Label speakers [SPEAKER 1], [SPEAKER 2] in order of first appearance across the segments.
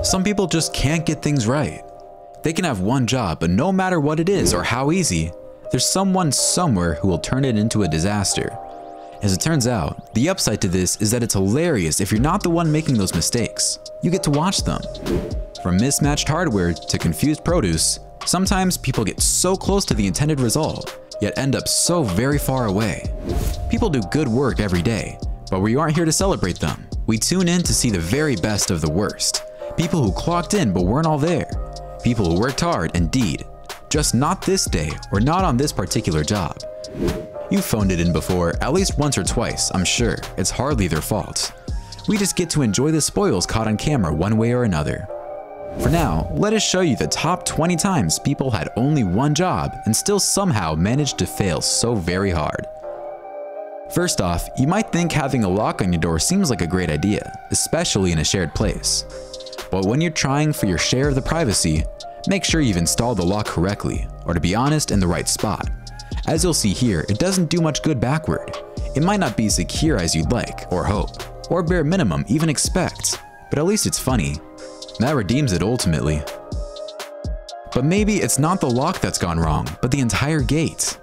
[SPEAKER 1] Some people just can't get things right. They can have one job, but no matter what it is or how easy, there's someone somewhere who will turn it into a disaster. As it turns out, the upside to this is that it's hilarious if you're not the one making those mistakes. You get to watch them. From mismatched hardware to confused produce, sometimes people get so close to the intended result, yet end up so very far away. People do good work every day, but we aren't here to celebrate them. We tune in to see the very best of the worst. People who clocked in but weren't all there. People who worked hard indeed, just not this day or not on this particular job. You've phoned it in before, at least once or twice, I'm sure. It's hardly their fault. We just get to enjoy the spoils caught on camera one way or another. For now, let us show you the top 20 times people had only one job and still somehow managed to fail so very hard. First off, you might think having a lock on your door seems like a great idea, especially in a shared place. But when you're trying for your share of the privacy, make sure you've installed the lock correctly, or to be honest, in the right spot. As you'll see here, it doesn't do much good backward. It might not be secure as you'd like, or hope, or bare minimum even expect, but at least it's funny. That redeems it ultimately. But maybe it's not the lock that's gone wrong, but the entire gate.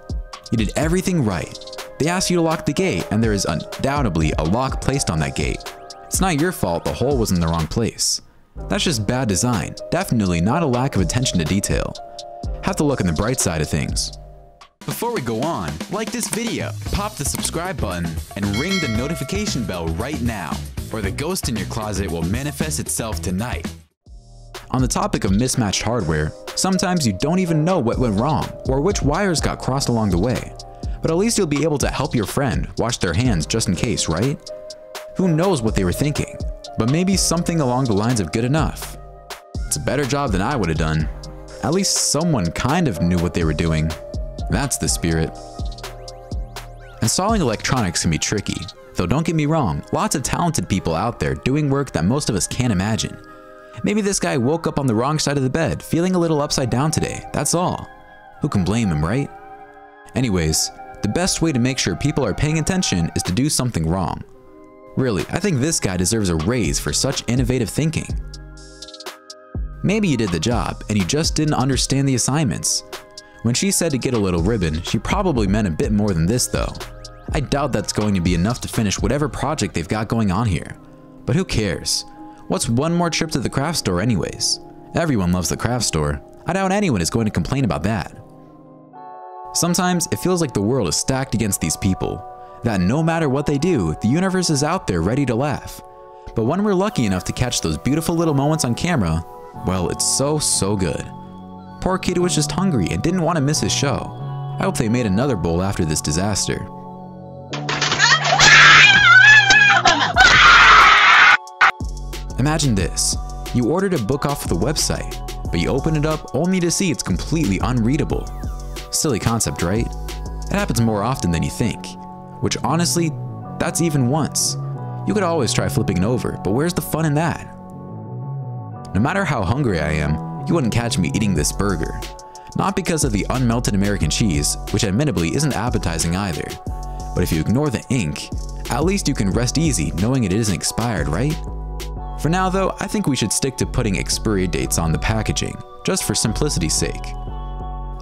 [SPEAKER 1] You did everything right. They asked you to lock the gate, and there is undoubtedly a lock placed on that gate. It's not your fault the hole was in the wrong place. That's just bad design, definitely not a lack of attention to detail. Have to look on the bright side of things. Before we go on, like this video, pop the subscribe button, and ring the notification bell right now, or the ghost in your closet will manifest itself tonight. On the topic of mismatched hardware, sometimes you don't even know what went wrong or which wires got crossed along the way. But at least you'll be able to help your friend wash their hands just in case, right? Who knows what they were thinking, but maybe something along the lines of good enough. It's a better job than I would have done. At least someone kind of knew what they were doing. That's the spirit. Installing electronics can be tricky, though don't get me wrong, lots of talented people out there doing work that most of us can't imagine. Maybe this guy woke up on the wrong side of the bed, feeling a little upside down today, that's all. Who can blame him, right? Anyways, the best way to make sure people are paying attention is to do something wrong. Really, I think this guy deserves a raise for such innovative thinking. Maybe you did the job, and you just didn't understand the assignments. When she said to get a little ribbon, she probably meant a bit more than this though. I doubt that's going to be enough to finish whatever project they've got going on here. But who cares? What's one more trip to the craft store anyways? Everyone loves the craft store. I doubt anyone is going to complain about that. Sometimes it feels like the world is stacked against these people, that no matter what they do, the universe is out there ready to laugh. But when we're lucky enough to catch those beautiful little moments on camera, well, it's so good. Poor kid was just hungry and didn't want to miss his show. I hope they made another bowl after this disaster. Imagine this. You ordered a book off the website, but you open it up only to see it's completely unreadable. Silly concept, right? It happens more often than you think. Which honestly, that's even once. You could always try flipping it over, but where's the fun in that? No matter how hungry I am, you wouldn't catch me eating this burger. Not because of the unmelted American cheese, which admittedly isn't appetizing either. But if you ignore the ink, at least you can rest easy knowing it isn't expired, right? For now though, I think we should stick to putting expiry dates on the packaging, just for simplicity's sake.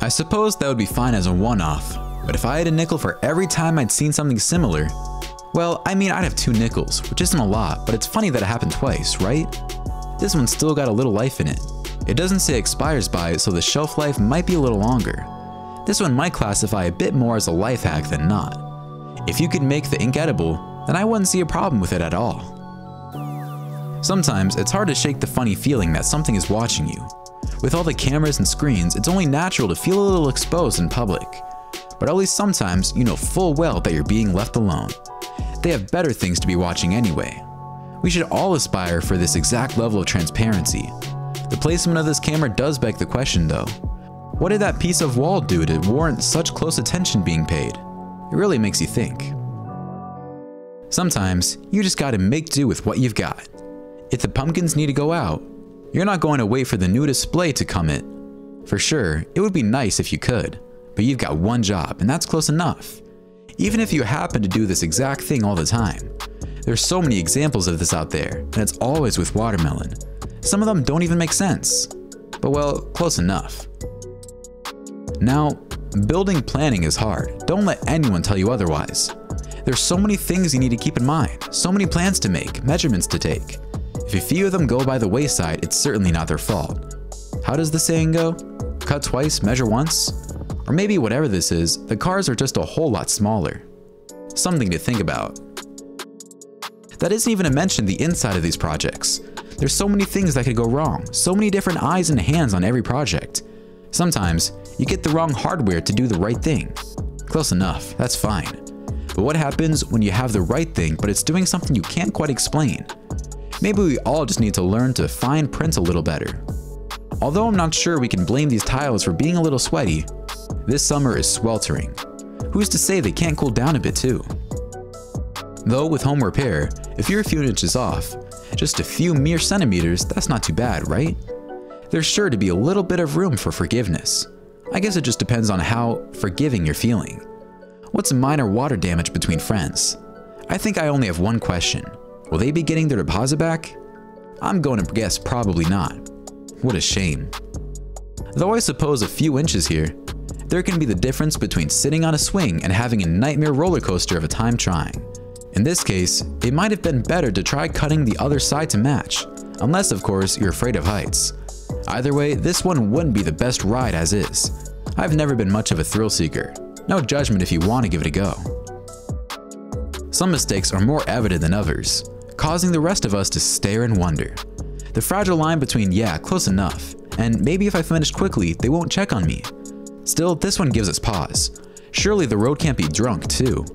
[SPEAKER 1] I suppose that would be fine as a one-off, but if I had a nickel for every time I'd seen something similar, well, I mean I'd have 2 nickels, which isn't a lot, but it's funny that it happened twice, right? This one's still got a little life in it. It doesn't say expires by, so the shelf life might be a little longer. This one might classify a bit more as a life hack than not. If you could make the ink edible, then I wouldn't see a problem with it at all. Sometimes it's hard to shake the funny feeling that something is watching you. With all the cameras and screens, it's only natural to feel a little exposed in public. But at least sometimes you know full well that you're being left alone. They have better things to be watching anyway. We should all aspire for this exact level of transparency. The placement of this camera does beg the question though. What did that piece of wall do to warrant such close attention being paid? It really makes you think. Sometimes you just gotta make do with what you've got. If the pumpkins need to go out, you're not going to wait for the new display to come in. For sure, it would be nice if you could, but you've got one job and that's close enough. Even if you happen to do this exact thing all the time. There's so many examples of this out there, and it's always with watermelon. Some of them don't even make sense. But well, close enough. Now, building planning is hard. Don't let anyone tell you otherwise. There's so many things you need to keep in mind, so many plans to make, measurements to take. If a few of them go by the wayside, it's certainly not their fault. How does the saying go? Cut twice, measure once? Or maybe whatever this is, the cars are just a whole lot smaller. Something to think about. That isn't even to mention the inside of these projects. There's so many things that could go wrong, so many different eyes and hands on every project. Sometimes, you get the wrong hardware to do the right thing. Close enough, that's fine. But what happens when you have the right thing but it's doing something you can't quite explain? Maybe we all just need to learn to fine print a little better. Although I'm not sure we can blame these tiles for being a little sweaty, this summer is sweltering. Who's to say they can't cool down a bit too? Though with home repair, if you're a few inches off, just a few mere centimeters, that's not too bad, right? There's sure to be a little bit of room for forgiveness. I guess it just depends on how forgiving you're feeling. What's minor water damage between friends? I think I only have one question. Will they be getting their deposit back? I'm going to guess probably not. What a shame. Though I suppose a few inches here, there can be the difference between sitting on a swing and having a nightmare roller coaster of a time trying. In this case, it might have been better to try cutting the other side to match, unless of course you're afraid of heights. Either way, this one wouldn't be the best ride as is. I've never been much of a thrill seeker. No judgment if you want to give it a go. Some mistakes are more evident than others, causing the rest of us to stare and wonder. The fragile line between yeah, close enough, and maybe if I finish quickly, they won't check on me. Still, this one gives us pause. Surely the road can't be drunk too.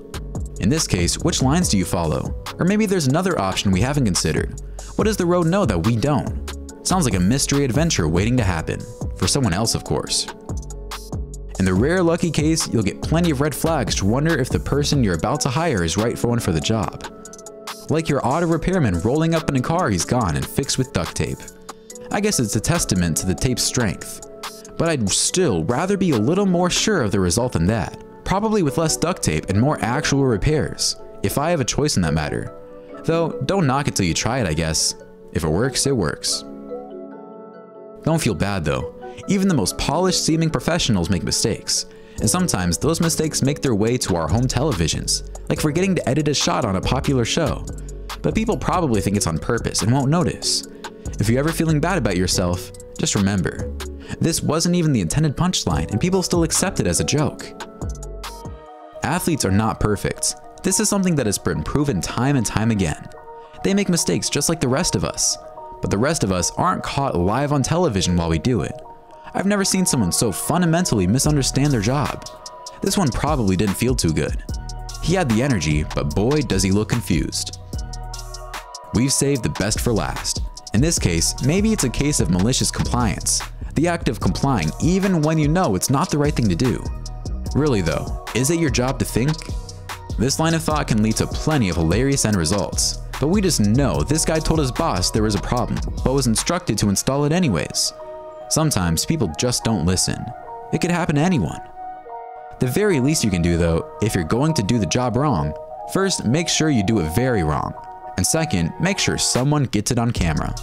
[SPEAKER 1] In this case, which lines do you follow? Or maybe there's another option we haven't considered. What does the road know that we don't? Sounds like a mystery adventure waiting to happen. For someone else, of course. In the rare lucky case, you'll get plenty of red flags to wonder if the person you're about to hire is right for the job. Like your auto repairman rolling up in a car he's gone and fixed with duct tape. I guess it's a testament to the tape's strength. But I'd still rather be a little more sure of the result than that. Probably with less duct tape and more actual repairs, if I have a choice in that matter. Though, don't knock it till you try it, I guess. If it works, it works. Don't feel bad though. Even the most polished seeming professionals make mistakes. And sometimes those mistakes make their way to our home televisions, like forgetting to edit a shot on a popular show. But people probably think it's on purpose and won't notice. If you're ever feeling bad about yourself, just remember, this wasn't even the intended punchline and people still accept it as a joke. Athletes are not perfect. This is something that has been proven time and time again. They make mistakes just like the rest of us. But the rest of us aren't caught live on television while we do it. I've never seen someone so fundamentally misunderstand their job. This one probably didn't feel too good. He had the energy, but boy does he look confused. We've saved the best for last. In this case, maybe it's a case of malicious compliance. The act of complying even when you know it's not the right thing to do. Really though, is it your job to think? This line of thought can lead to plenty of hilarious end results. But we just know this guy told his boss there was a problem, but was instructed to install it anyways. Sometimes people just don't listen. It could happen to anyone. The very least you can do though, if you're going to do the job wrong, first make sure you do it very wrong. And second, make sure someone gets it on camera.